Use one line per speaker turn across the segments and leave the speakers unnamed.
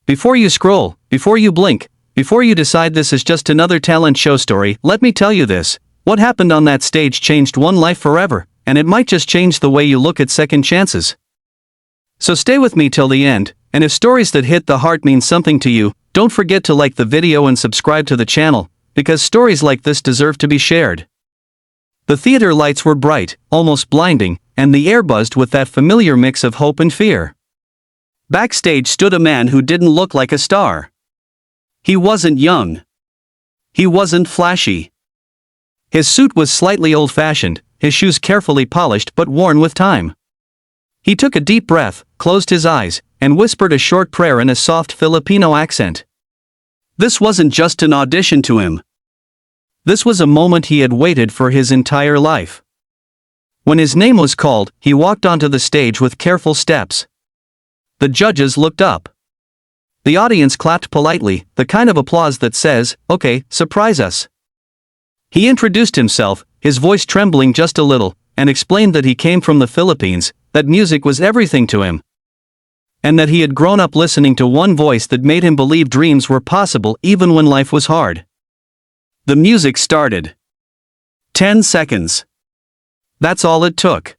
Before you scroll, before you blink, before you decide this is just another talent show story, let me tell you this. What happened on that stage changed one life forever, and it might just change the way you look at second chances. So stay with me till the end, and if stories that hit the heart mean something to you, don't forget to like the video and subscribe to the channel, because stories like this deserve to be shared. The theater lights were bright, almost blinding, and the air buzzed with that familiar mix of hope and fear. Backstage stood a man who didn't look like a star. He wasn't young. He wasn't flashy. His suit was slightly old-fashioned, his shoes carefully polished but worn with time. He took a deep breath, closed his eyes, and whispered a short prayer in a soft Filipino accent. This wasn't just an audition to him. This was a moment he had waited for his entire life. When his name was called, he walked onto the stage with careful steps. The judges looked up. The audience clapped politely, the kind of applause that says, "Okay, surprise us." He introduced himself, his voice trembling just a little, and explained that he came from the Philippines, that music was everything to him, and that he had grown up listening to one voice that made him believe dreams were possible even when life was hard. The music started. 10 seconds. That's all it took.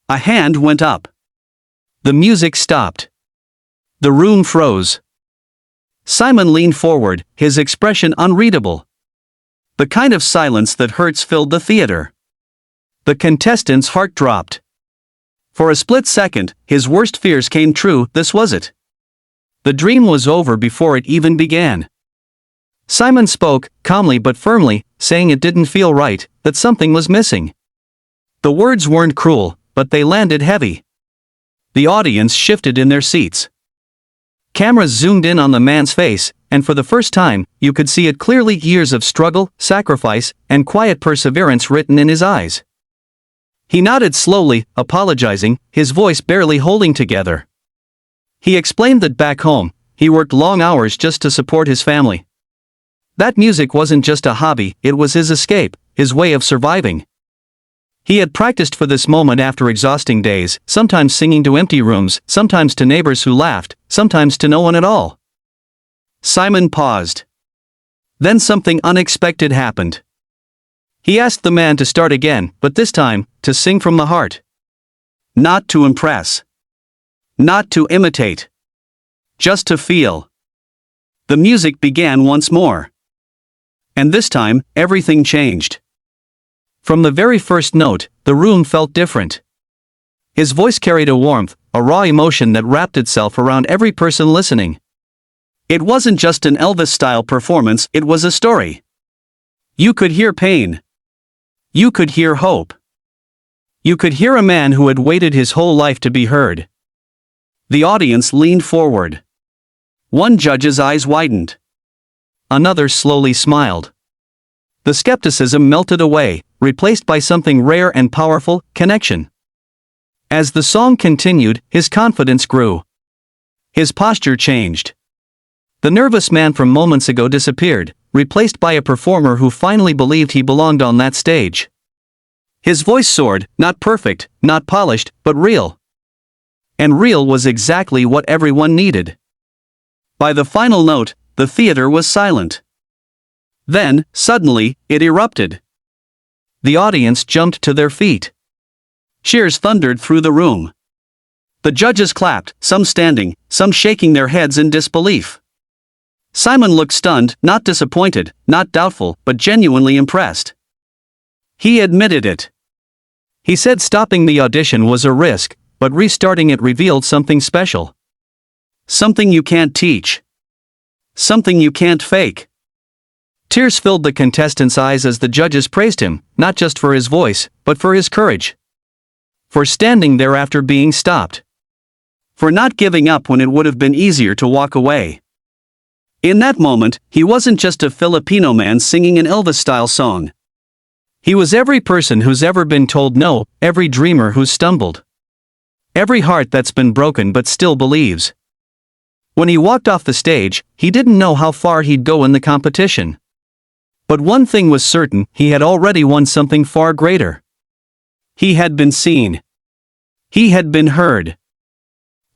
A hand went up. The music stopped. The room froze. Simon leaned forward, his expression unreadable. The kind of silence that hurts filled the theater. The contestant's heart dropped. For a split second, his worst fears came true. This was it. The dream was over before it even began. Simon spoke, calmly but firmly, saying it didn't feel right, that something was missing. The words weren't cruel, but they landed heavy. The audience shifted in their seats. Cameras zoomed in on the man's face, and for the first time, you could see it clearly: years of struggle, sacrifice, and quiet perseverance written in his eyes. He nodded slowly, apologizing, his voice barely holding together. He explained that back home, he worked long hours just to support his family. That music wasn't just a hobby, it was his escape, his way of surviving. He had practiced for this moment after exhausting days, sometimes singing to empty rooms, sometimes to neighbors who laughed, sometimes to no one at all. Simon paused. Then something unexpected happened. He asked the man to start again, but this time, to sing from the heart. Not to impress. Not to imitate. Just to feel. The music began once more. And this time, everything changed. From the very first note, the room felt different. His voice carried a warmth, a raw emotion that wrapped itself around every person listening. It wasn't just an Elvis-style performance, it was a story. You could hear pain. You could hear hope. You could hear a man who had waited his whole life to be heard. The audience leaned forward. One judge's eyes widened. Another slowly smiled. The skepticism melted away, replaced by something rare and powerful: connection. As the song continued, his confidence grew. His posture changed. The nervous man from moments ago disappeared, replaced by a performer who finally believed he belonged on that stage. His voice soared, not perfect, not polished, but real. And real was exactly what everyone needed. By the final note, the theater was silent. Then, suddenly, it erupted. The audience jumped to their feet. Cheers thundered through the room. The judges clapped, some standing, some shaking their heads in disbelief. Simon looked stunned, not disappointed, not doubtful, but genuinely impressed. He admitted it. He said stopping the audition was a risk, but restarting it revealed something special. Something you can't teach. Something you can't fake. Tears filled the contestants' eyes as the judges praised him, not just for his voice, but for his courage. For standing there after being stopped. For not giving up when it would have been easier to walk away. In that moment, he wasn't just a Filipino man singing an Elvis-style song. He was every person who's ever been told no, every dreamer who's stumbled. Every heart that's been broken but still believes. When he walked off the stage, he didn't know how far he'd go in the competition. But one thing was certain: he had already won something far greater. He had been seen. He had been heard.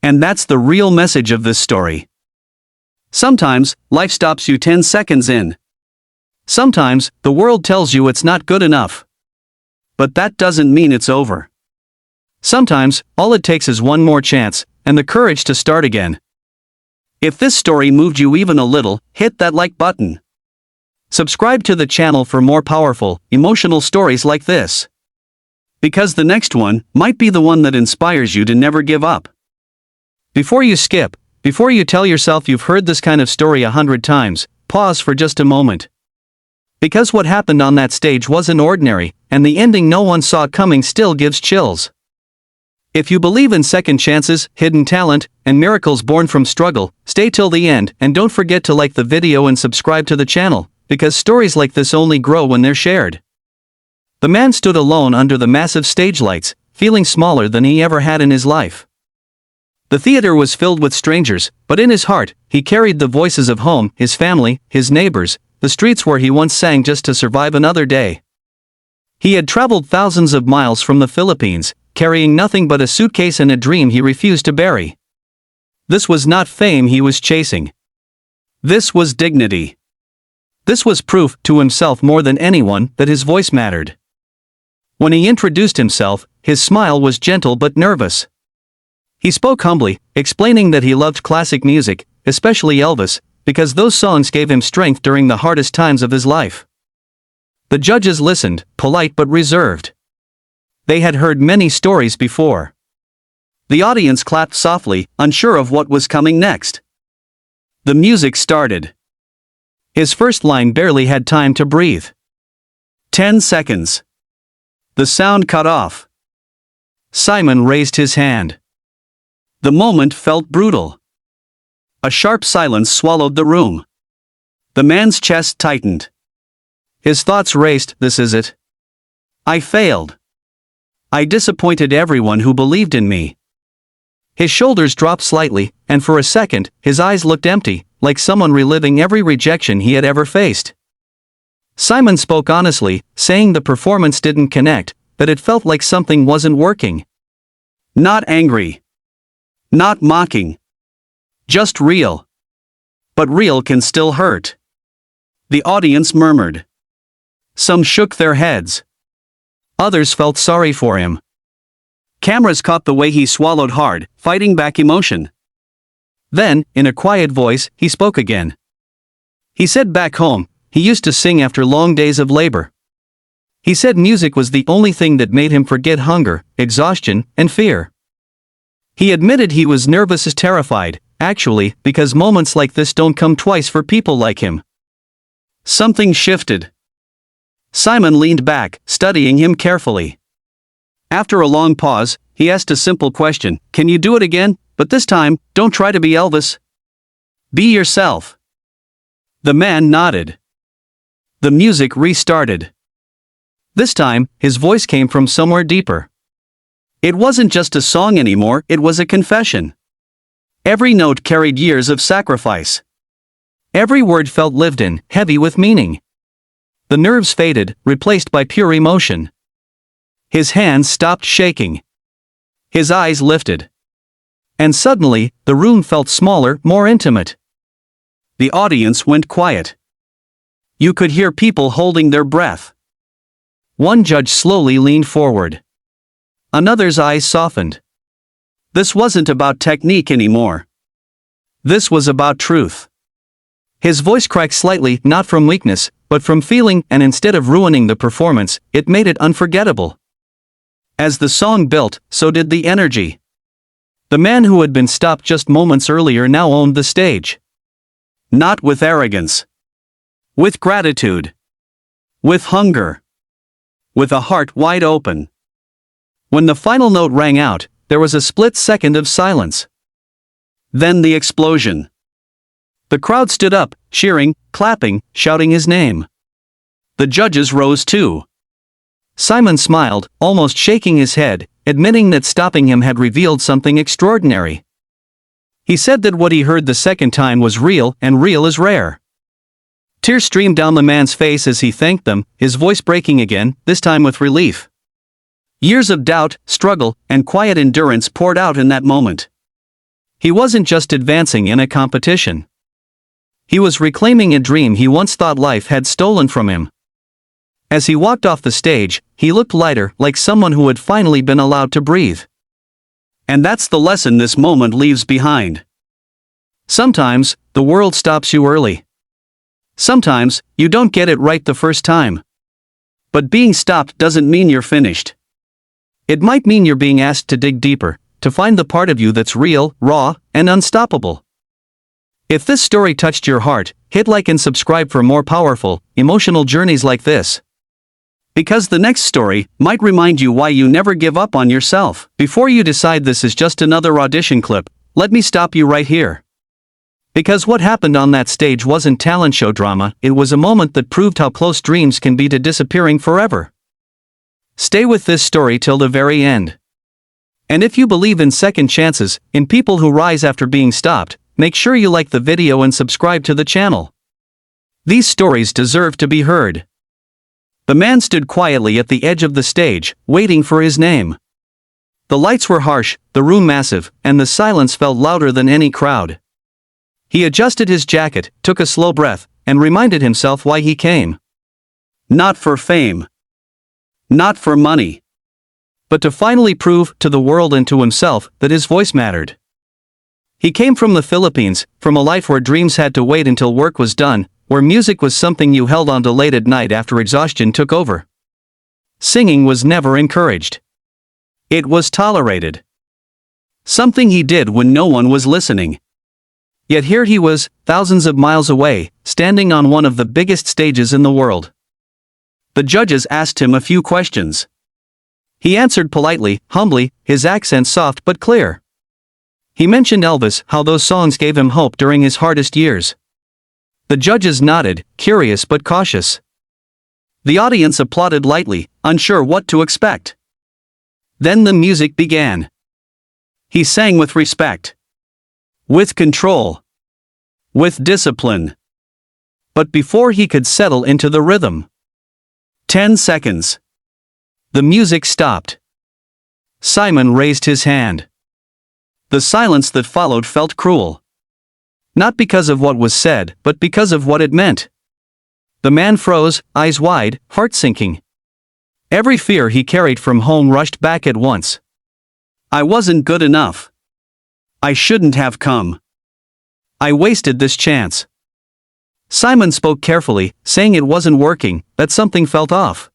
And that's the real message of this story. Sometimes, life stops you 10 seconds in. Sometimes, the world tells you it's not good enough. But that doesn't mean it's over. Sometimes, all it takes is one more chance, and the courage to start again. If this story moved you even a little, hit that like button. Subscribe to the channel for more powerful, emotional stories like this. Because the next one might be the one that inspires you to never give up. Before you skip, before you tell yourself you've heard this kind of story 100 times, pause for just a moment. Because what happened on that stage wasn't ordinary, and the ending no one saw coming still gives chills. If you believe in second chances, hidden talent, and miracles born from struggle, stay till the end and don't forget to like the video and subscribe to the channel, because stories like this only grow when they're shared. The man stood alone under the massive stage lights, feeling smaller than he ever had in his life. The theater was filled with strangers, but in his heart, he carried the voices of home, his family, his neighbors, the streets where he once sang just to survive another day. He had traveled thousands of miles from the Philippines, carrying nothing but a suitcase and a dream he refused to bury. This was not fame he was chasing. This was dignity. This was proof to himself more than anyone that his voice mattered. When he introduced himself, his smile was gentle but nervous. He spoke humbly, explaining that he loved classic music, especially Elvis, because those songs gave him strength during the hardest times of his life. The judges listened, polite but reserved. They had heard many stories before. The audience clapped softly, unsure of what was coming next. The music started. His first line barely had time to breathe. 10 seconds. The sound cut off. Simon raised his hand. The moment felt brutal. A sharp silence swallowed the room. The man's chest tightened. His thoughts raced. This is it. I failed. I disappointed everyone who believed in me. His shoulders dropped slightly, and for a second, his eyes looked empty, like someone reliving every rejection he had ever faced. Simon spoke honestly, saying the performance didn't connect, that it felt like something wasn't working. Not angry. Not mocking. Just real. But real can still hurt. The audience murmured. Some shook their heads. Others felt sorry for him. Cameras caught the way he swallowed hard, fighting back emotion. Then, in a quiet voice, he spoke again. He said back home, he used to sing after long days of labor. He said music was the only thing that made him forget hunger, exhaustion, and fear. He admitted he was nervous as terrified, actually, because moments like this don't come twice for people like him. Something shifted. Simon leaned back, studying him carefully. After a long pause, he asked a simple question, "Can you do it again? But this time, don't try to be Elvis. Be yourself." The man nodded. The music restarted. This time, his voice came from somewhere deeper. It wasn't just a song anymore, it was a confession. Every note carried years of sacrifice. Every word felt lived in, heavy with meaning. The nerves faded, replaced by pure emotion. His hands stopped shaking. His eyes lifted. And suddenly, the room felt smaller, more intimate. The audience went quiet. You could hear people holding their breath. One judge slowly leaned forward. Another's eyes softened. This wasn't about technique anymore. This was about truth. His voice cracked slightly, not from weakness, but from feeling, and instead of ruining the performance, it made it unforgettable. As the song built, so did the energy. The man who had been stopped just moments earlier now owned the stage. Not with arrogance. With gratitude. With hunger. With a heart wide open. When the final note rang out, there was a split second of silence. Then the explosion. The crowd stood up, cheering, clapping, shouting his name. The judges rose too. Simon smiled, almost shaking his head, admitting that stopping him had revealed something extraordinary. He said that what he heard the second time was real, and real is rare. Tears streamed down the man's face as he thanked them, his voice breaking again, this time with relief. Years of doubt, struggle, and quiet endurance poured out in that moment. He wasn't just advancing in a competition. He was reclaiming a dream he once thought life had stolen from him. As he walked off the stage, he looked lighter, like someone who had finally been allowed to breathe. And that's the lesson this moment leaves behind. Sometimes, the world stops you early. Sometimes, you don't get it right the first time. But being stopped doesn't mean you're finished. It might mean you're being asked to dig deeper, to find the part of you that's real, raw, and unstoppable. If this story touched your heart, hit like and subscribe for more powerful, emotional journeys like this. Because the next story might remind you why you never give up on yourself. Before you decide this is just another audition clip, let me stop you right here. Because what happened on that stage wasn't talent show drama, it was a moment that proved how close dreams can be to disappearing forever. Stay with this story till the very end. And if you believe in second chances, in people who rise after being stopped, make sure you like the video and subscribe to the channel. These stories deserve to be heard. The man stood quietly at the edge of the stage, waiting for his name. The lights were harsh, the room massive, and the silence felt louder than any crowd. He adjusted his jacket, took a slow breath, and reminded himself why he came. Not for fame. Not for money. But to finally prove to the world and to himself that his voice mattered. He came from the Philippines, from a life where dreams had to wait until work was done, where music was something you held on to late at night after exhaustion took over. Singing was never encouraged. It was tolerated. Something he did when no one was listening. Yet here he was, thousands of miles away, standing on one of the biggest stages in the world. The judges asked him a few questions. He answered politely, humbly, his accent soft but clear. He mentioned Elvis, how those songs gave him hope during his hardest years. The judges nodded, curious but cautious. The audience applauded lightly, unsure what to expect. Then the music began. He sang with respect. With control. With discipline. But before he could settle into the rhythm. 10 seconds. The music stopped. Simon raised his hand. The silence that followed felt cruel. Not because of what was said, but because of what it meant. The man froze, eyes wide, heart sinking. Every fear he carried from home rushed back at once. I wasn't good enough. I shouldn't have come. I wasted this chance. Simon spoke carefully, saying it wasn't working, that something felt off.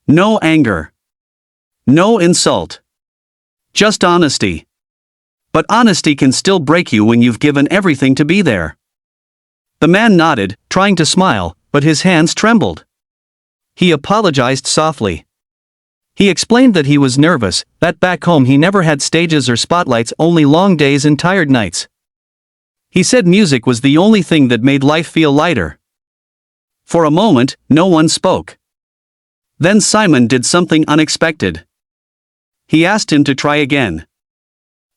No anger. No insult. Just honesty. But honesty can still break you when you've given everything to be there. The man nodded, trying to smile, but his hands trembled. He apologized softly. He explained that he was nervous, that back home he never had stages or spotlights, only long days and tired nights. He said music was the only thing that made life feel lighter. For a moment, no one spoke. Then Simon did something unexpected. He asked him to try again.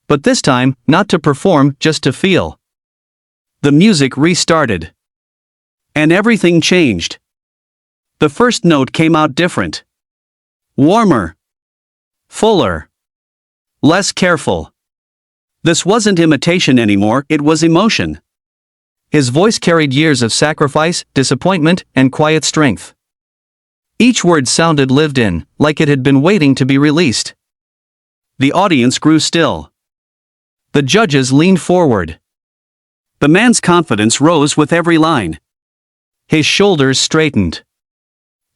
But this time, not to perform, just to feel. The music restarted. And everything changed. The first note came out different. Warmer. Fuller. Less careful. This wasn't imitation anymore, it was emotion. His voice carried years of sacrifice, disappointment, and quiet strength. Each word sounded lived in, like it had been waiting to be released. The audience grew still. The judges leaned forward. The man's confidence rose with every line. His shoulders straightened.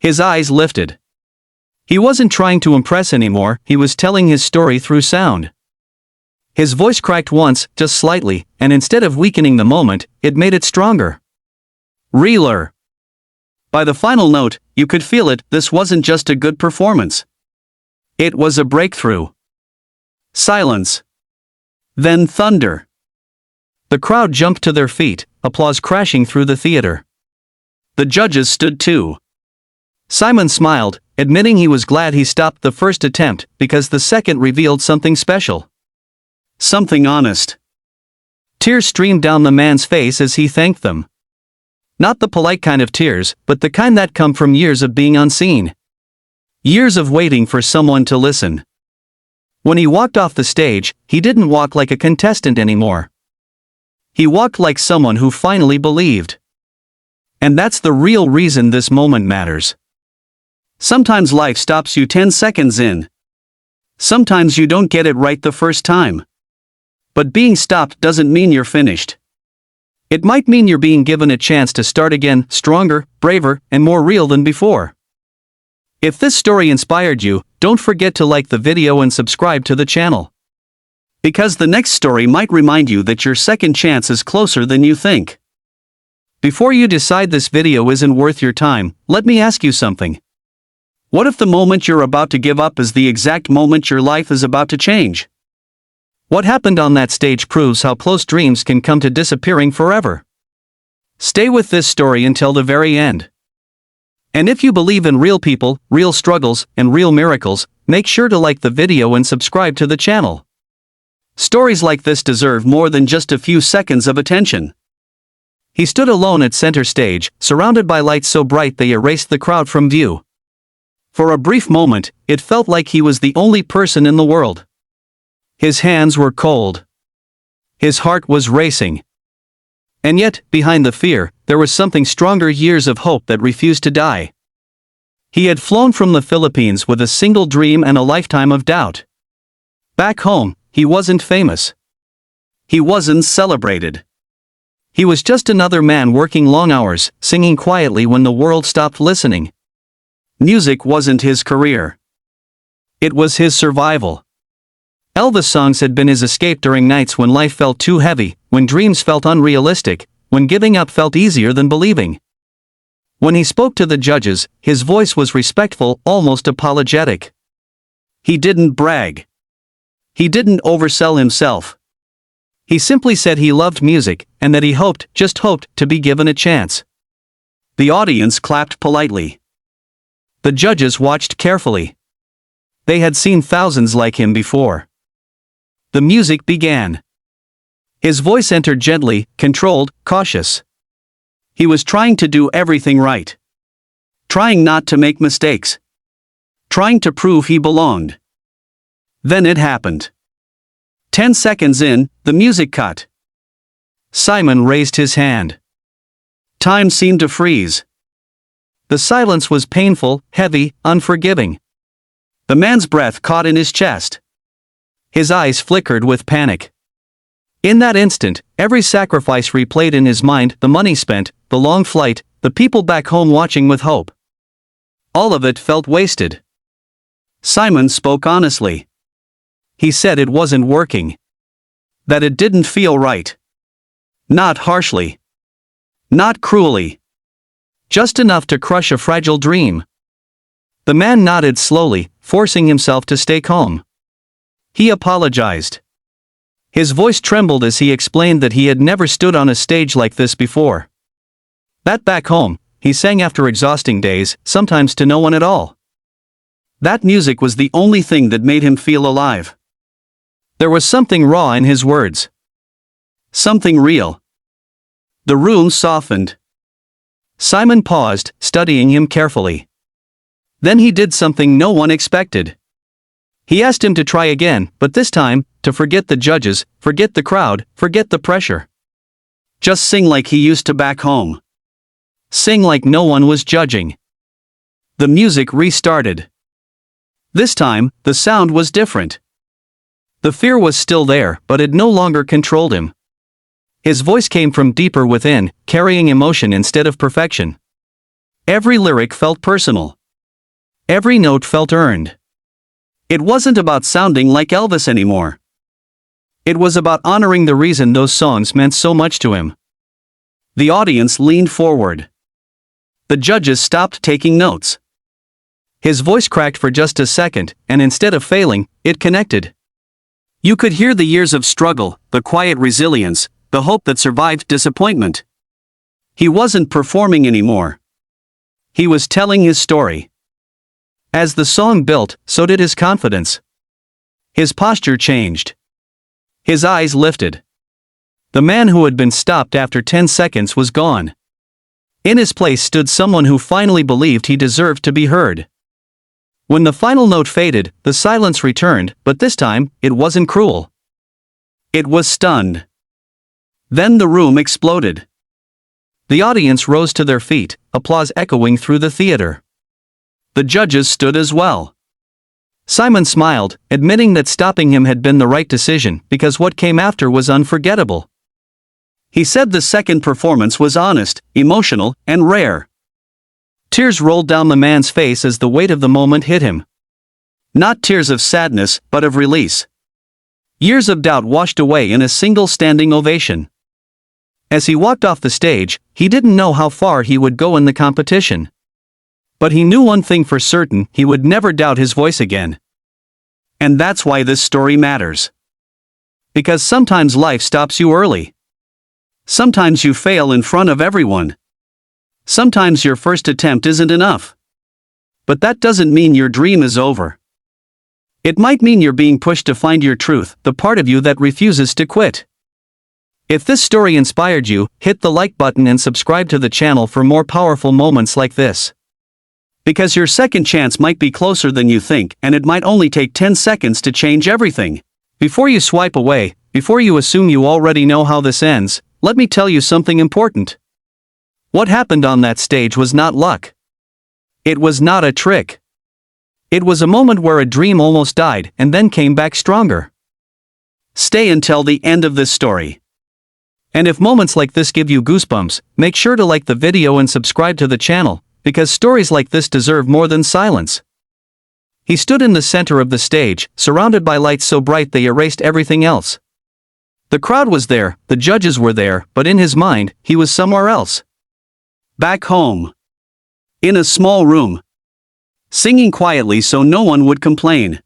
His eyes lifted. He wasn't trying to impress anymore, he was telling his story through sound. His voice cracked once, just slightly, and instead of weakening the moment, it made it stronger. Realer. By the final note, you could feel it, this wasn't just a good performance. It was a breakthrough. Silence. Then thunder. The crowd jumped to their feet, applause crashing through the theater. The judges stood too. Simon smiled, admitting he was glad he stopped the first attempt, because the second revealed something special. Something honest. Tears streamed down the man's face as he thanked them. Not the polite kind of tears, but the kind that come from years of being unseen. Years of waiting for someone to listen. When he walked off the stage, he didn't walk like a contestant anymore. He walked like someone who finally believed. And that's the real reason this moment matters. Sometimes life stops you 10 seconds in. Sometimes you don't get it right the first time. But being stopped doesn't mean you're finished. It might mean you're being given a chance to start again, stronger, braver, and more real than before. If this story inspired you, don't forget to like the video and subscribe to the channel. Because the next story might remind you that your second chance is closer than you think. Before you decide this video isn't worth your time, let me ask you something. What if the moment you're about to give up is the exact moment your life is about to change? What happened on that stage proves how close dreams can come to disappearing forever. Stay with this story until the very end. And if you believe in real people, real struggles, and real miracles, make sure to like the video and subscribe to the channel. Stories like this deserve more than just a few seconds of attention. He stood alone at center stage, surrounded by lights so bright they erased the crowd from view. For a brief moment, it felt like he was the only person in the world. His hands were cold. His heart was racing. And yet, behind the fear, there was something stronger: years of hope that refused to die. He had flown from the Philippines with a single dream and a lifetime of doubt. Back home, he wasn't famous. He wasn't celebrated. He was just another man working long hours, singing quietly when the world stopped listening. Music wasn't his career. It was his survival. Elvis songs had been his escape during nights when life felt too heavy, when dreams felt unrealistic, when giving up felt easier than believing. When he spoke to the judges, his voice was respectful, almost apologetic. He didn't brag. He didn't oversell himself. He simply said he loved music, and that he hoped, just hoped, to be given a chance. The audience clapped politely. The judges watched carefully. They had seen thousands like him before. The music began. His voice entered gently, controlled, cautious. He was trying to do everything right. Trying not to make mistakes. Trying to prove he belonged. Then it happened. 10 seconds in, the music cut. Simon raised his hand. Time seemed to freeze. The silence was painful, heavy, unforgiving. The man's breath caught in his chest. His eyes flickered with panic. In that instant, every sacrifice replayed in his mind: the money spent, the long flight, the people back home watching with hope. All of it felt wasted. Simon spoke honestly. He said it wasn't working. That it didn't feel right. Not harshly. Not cruelly. Just enough to crush a fragile dream. The man nodded slowly, forcing himself to stay calm. He apologized. His voice trembled as he explained that he had never stood on a stage like this before. That back home, he sang after exhausting days, sometimes to no one at all. That music was the only thing that made him feel alive. There was something raw in his words. Something real. The room softened. Simon paused, studying him carefully. Then he did something no one expected. He asked him to try again, but this time, to forget the judges, forget the crowd, forget the pressure. Just sing like he used to back home. Sing like no one was judging. The music restarted. This time, the sound was different. The fear was still there, but it no longer controlled him. His voice came from deeper within, carrying emotion instead of perfection. Every lyric felt personal. Every note felt earned. It wasn't about sounding like Elvis anymore. It was about honoring the reason those songs meant so much to him. The audience leaned forward. The judges stopped taking notes. His voice cracked for just a second, and instead of failing, it connected. You could hear the years of struggle, the quiet resilience, the hope that survived disappointment. He wasn't performing anymore. He was telling his story. As the song built, so did his confidence. His posture changed. His eyes lifted. The man who had been stopped after 10 seconds was gone. In his place stood someone who finally believed he deserved to be heard. When the final note faded, the silence returned, but this time, it wasn't cruel. It was stunned. Then the room exploded. The audience rose to their feet, applause echoing through the theater. The judges stood as well. Simon smiled, admitting that stopping him had been the right decision because what came after was unforgettable. He said the second performance was honest, emotional, and rare. Tears rolled down the man's face as the weight of the moment hit him. Not tears of sadness, but of release. Years of doubt washed away in a single standing ovation. As he walked off the stage, he didn't know how far he would go in the competition. But he knew one thing for certain: he would never doubt his voice again. And that's why this story matters. Because sometimes life stops you early. Sometimes you fail in front of everyone. Sometimes your first attempt isn't enough. But that doesn't mean your dream is over. It might mean you're being pushed to find your truth, the part of you that refuses to quit. If this story inspired you, hit the like button and subscribe to the channel for more powerful moments like this. Because your second chance might be closer than you think, and it might only take 10 seconds to change everything. Before you swipe away, before you assume you already know how this ends, let me tell you something important. What happened on that stage was not luck. It was not a trick. It was a moment where a dream almost died and then came back stronger. Stay until the end of this story. And if moments like this give you goosebumps, make sure to like the video and subscribe to the channel, because stories like this deserve more than silence. He stood in the center of the stage, surrounded by lights so bright they erased everything else. The crowd was there, the judges were there, but in his mind, he was somewhere else. Back home. In a small room. Singing quietly so no one would complain.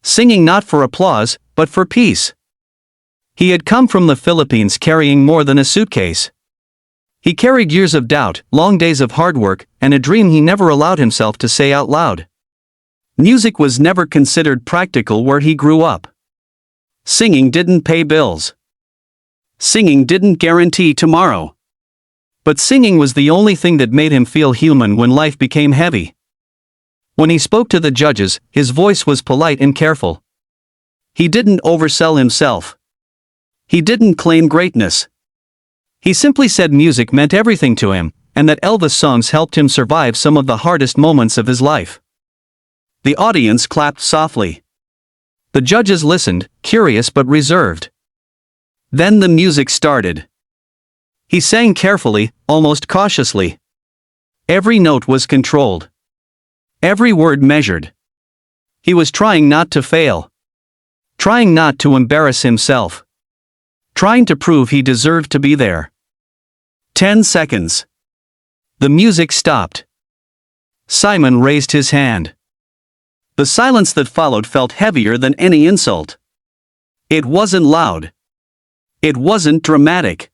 Singing not for applause, but for peace. He had come from the Philippines carrying more than a suitcase. He carried years of doubt, long days of hard work, and a dream he never allowed himself to say out loud. Music was never considered practical where he grew up. Singing didn't pay bills. Singing didn't guarantee tomorrow. But singing was the only thing that made him feel human when life became heavy. When he spoke to the judges, his voice was polite and careful. He didn't oversell himself. He didn't claim greatness. He simply said music meant everything to him, and that Elvis songs helped him survive some of the hardest moments of his life. The audience clapped softly. The judges listened, curious but reserved. Then the music started. He sang carefully, almost cautiously. Every note was controlled. Every word measured. He was trying not to fail. Trying not to embarrass himself. Trying to prove he deserved to be there. 10 seconds. The music stopped. Simon raised his hand. The silence that followed felt heavier than any insult. It wasn't loud. It wasn't dramatic.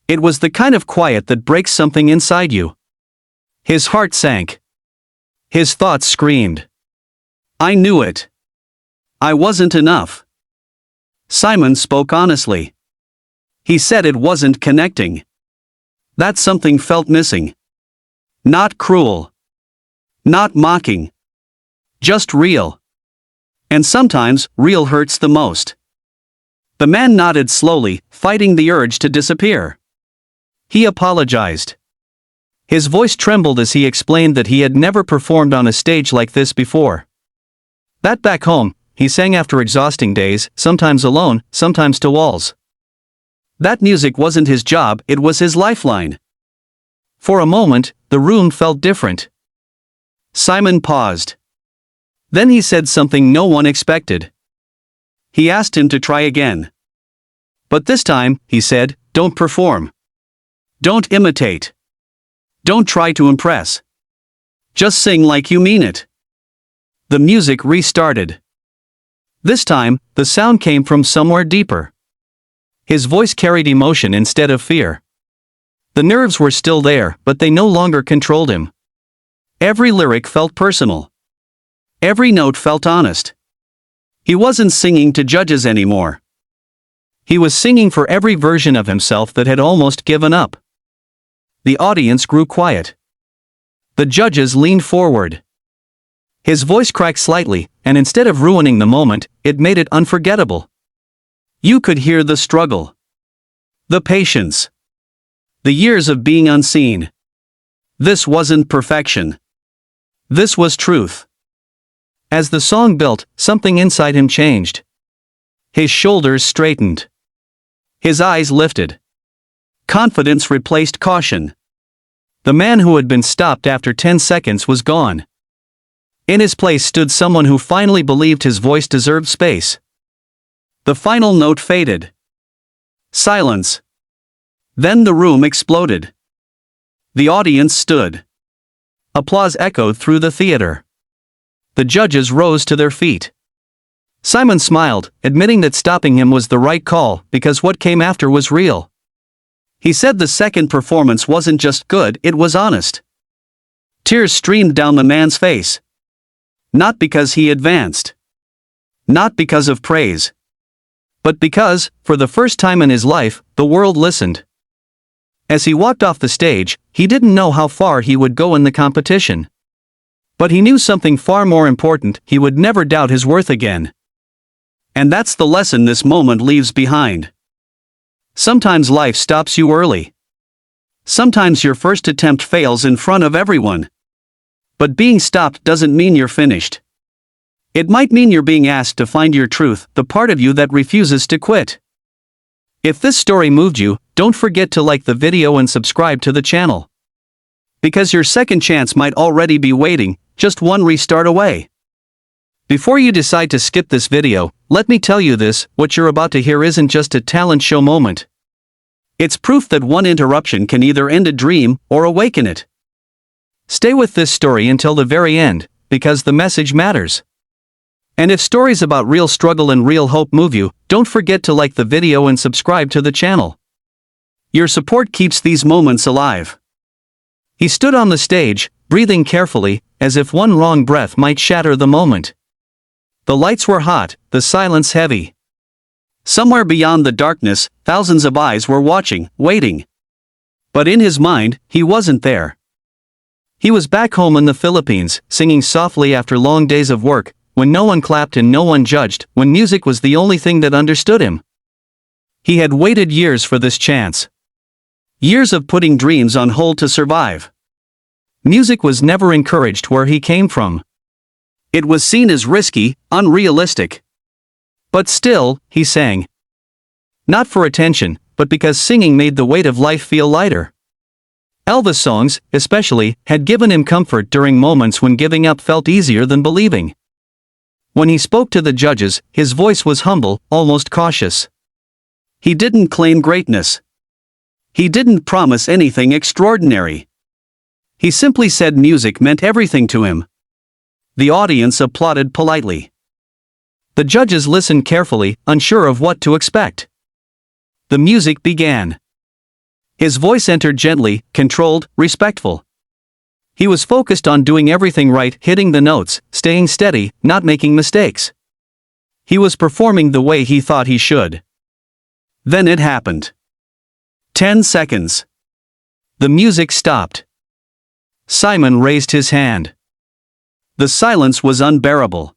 It was the kind of quiet that breaks something inside you. His heart sank. His thoughts screamed. I knew it. I wasn't enough. Simon spoke honestly. He said it wasn't connecting. That something felt missing. Not cruel. Not mocking. Just real. And sometimes, real hurts the most. The man nodded slowly, fighting the urge to disappear. He apologized. His voice trembled as he explained that he had never performed on a stage like this before. That back home, he sang after exhausting days, sometimes alone, sometimes to walls. That music wasn't his job, it was his lifeline. For a moment, the room felt different. Simon paused. Then he said something no one expected. He asked him to try again. But this time, he said, don't perform. Don't imitate. Don't try to impress. Just sing like you mean it. The music restarted. This time, the sound came from somewhere deeper. His voice carried emotion instead of fear. The nerves were still there, but they no longer controlled him. Every lyric felt personal. Every note felt honest. He wasn't singing to judges anymore. He was singing for every version of himself that had almost given up. The audience grew quiet. The judges leaned forward. His voice cracked slightly, and instead of ruining the moment, it made it unforgettable. You could hear the struggle. The patience. The years of being unseen. This wasn't perfection. This was truth. As the song built, something inside him changed. His shoulders straightened. His eyes lifted. Confidence replaced caution. The man who had been stopped after 10 seconds was gone. In his place stood someone who finally believed his voice deserved space. The final note faded. Silence. Then the room exploded. The audience stood. Applause echoed through the theater. The judges rose to their feet. Simon smiled, admitting that stopping him was the right call because what came after was real. He said the second performance wasn't just good, it was honest. Tears streamed down the man's face. Not because he advanced. Not because of praise. But because, for the first time in his life, the world listened. As he walked off the stage, he didn't know how far he would go in the competition. But he knew something far more important: he would never doubt his worth again. And that's the lesson this moment leaves behind. Sometimes life stops you early. Sometimes your first attempt fails in front of everyone. But being stopped doesn't mean you're finished. It might mean you're being asked to find your truth, the part of you that refuses to quit. If this story moved you, don't forget to like the video and subscribe to the channel. Because your second chance might already be waiting, just one restart away. Before you decide to skip this video, let me tell you this: what you're about to hear isn't just a talent show moment. It's proof that one interruption can either end a dream or awaken it. Stay with this story until the very end, because the message matters. And if stories about real struggle and real hope move you, don't forget to like the video and subscribe to the channel. Your support keeps these moments alive. He stood on the stage, breathing carefully, as if one wrong breath might shatter the moment. The lights were hot, the silence heavy. Somewhere beyond the darkness, thousands of eyes were watching, waiting. But in his mind, he wasn't there. He was back home in the Philippines, singing softly after long days of work, when no one clapped and no one judged, when music was the only thing that understood him. He had waited years for this chance. Years of putting dreams on hold to survive. Music was never encouraged where he came from. It was seen as risky, unrealistic. But still, he sang. Not for attention, but because singing made the weight of life feel lighter. Elvis songs, especially, had given him comfort during moments when giving up felt easier than believing. When he spoke to the judges, his voice was humble, almost cautious. He didn't claim greatness. He didn't promise anything extraordinary. He simply said music meant everything to him. The audience applauded politely. The judges listened carefully, unsure of what to expect. The music began. His voice entered gently, controlled, respectful. He was focused on doing everything right, hitting the notes, staying steady, not making mistakes. He was performing the way he thought he should. Then it happened. 10 seconds. The music stopped. Simon raised his hand. The silence was unbearable.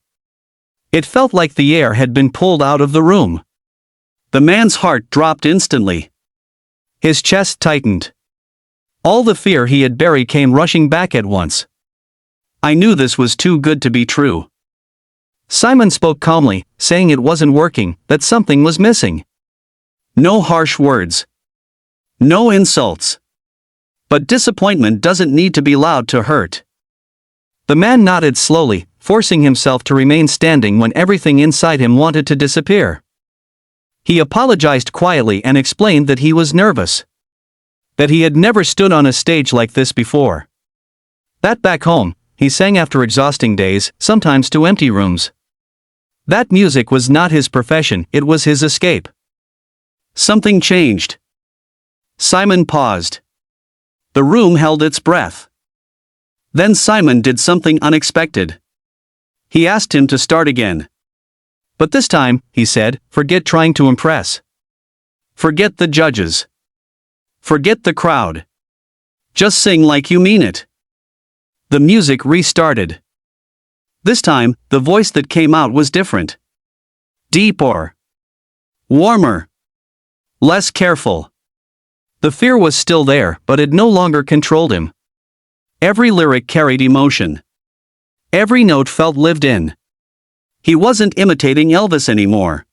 It felt like the air had been pulled out of the room. The man's heart dropped instantly. His chest tightened. All the fear he had buried came rushing back at once. I knew this was too good to be true. Simon spoke calmly, saying it wasn't working, that something was missing. No harsh words. No insults. But disappointment doesn't need to be loud to hurt. The man nodded slowly, forcing himself to remain standing when everything inside him wanted to disappear. He apologized quietly and explained that he was nervous. That he had never stood on a stage like this before. That back home, he sang after exhausting days, sometimes to empty rooms. That music was not his profession, it was his escape. Something changed. Simon paused. The room held its breath. Then Simon did something unexpected. He asked him to start again. But this time, he said, forget trying to impress. Forget the judges. Forget the crowd. Just sing like you mean it. The music restarted. This time, the voice that came out was different. Deeper. Warmer. Less careful. The fear was still there, but it no longer controlled him. Every lyric carried emotion. Every note felt lived in. He wasn't imitating Elvis anymore.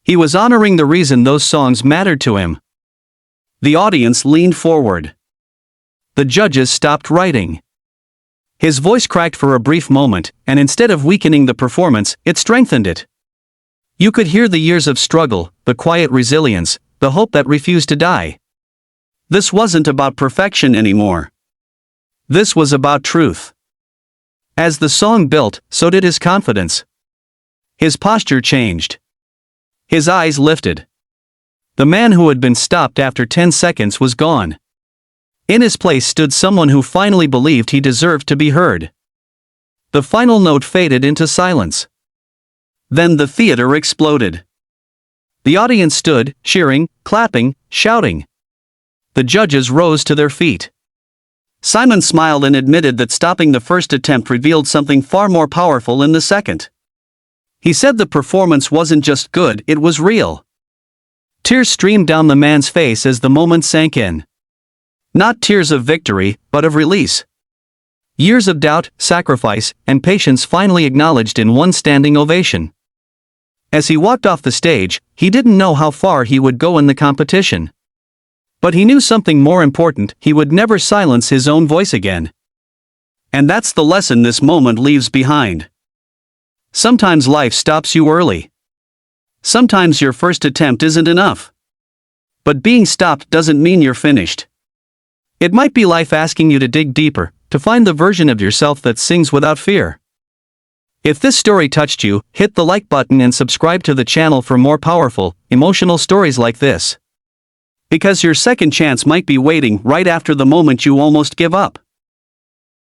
He was honoring the reason those songs mattered to him. The audience leaned forward. The judges stopped writing. His voice cracked for a brief moment, and instead of weakening the performance, it strengthened it. You could hear the years of struggle, the quiet resilience, the hope that refused to die. This wasn't about perfection anymore. This was about truth. As the song built, so did his confidence. His posture changed. His eyes lifted. The man who had been stopped after 10 seconds was gone. In his place stood someone who finally believed he deserved to be heard. The final note faded into silence. Then the theater exploded. The audience stood, cheering, clapping, shouting. The judges rose to their feet. Simon smiled and admitted that stopping the first attempt revealed something far more powerful in the second. He said the performance wasn't just good, it was real. Tears streamed down the man's face as the moment sank in. Not tears of victory, but of release. Years of doubt, sacrifice, and patience finally acknowledged in one standing ovation. As he walked off the stage, he didn't know how far he would go in the competition. But he knew something more important: he would never silence his own voice again. And that's the lesson this moment leaves behind. Sometimes life stops you early. Sometimes your first attempt isn't enough. But being stopped doesn't mean you're finished. It might be life asking you to dig deeper, to find the version of yourself that sings without fear. If this story touched you, hit the like button and subscribe to the channel for more powerful, emotional stories like this. Because your second chance might be waiting right after the moment you almost give up.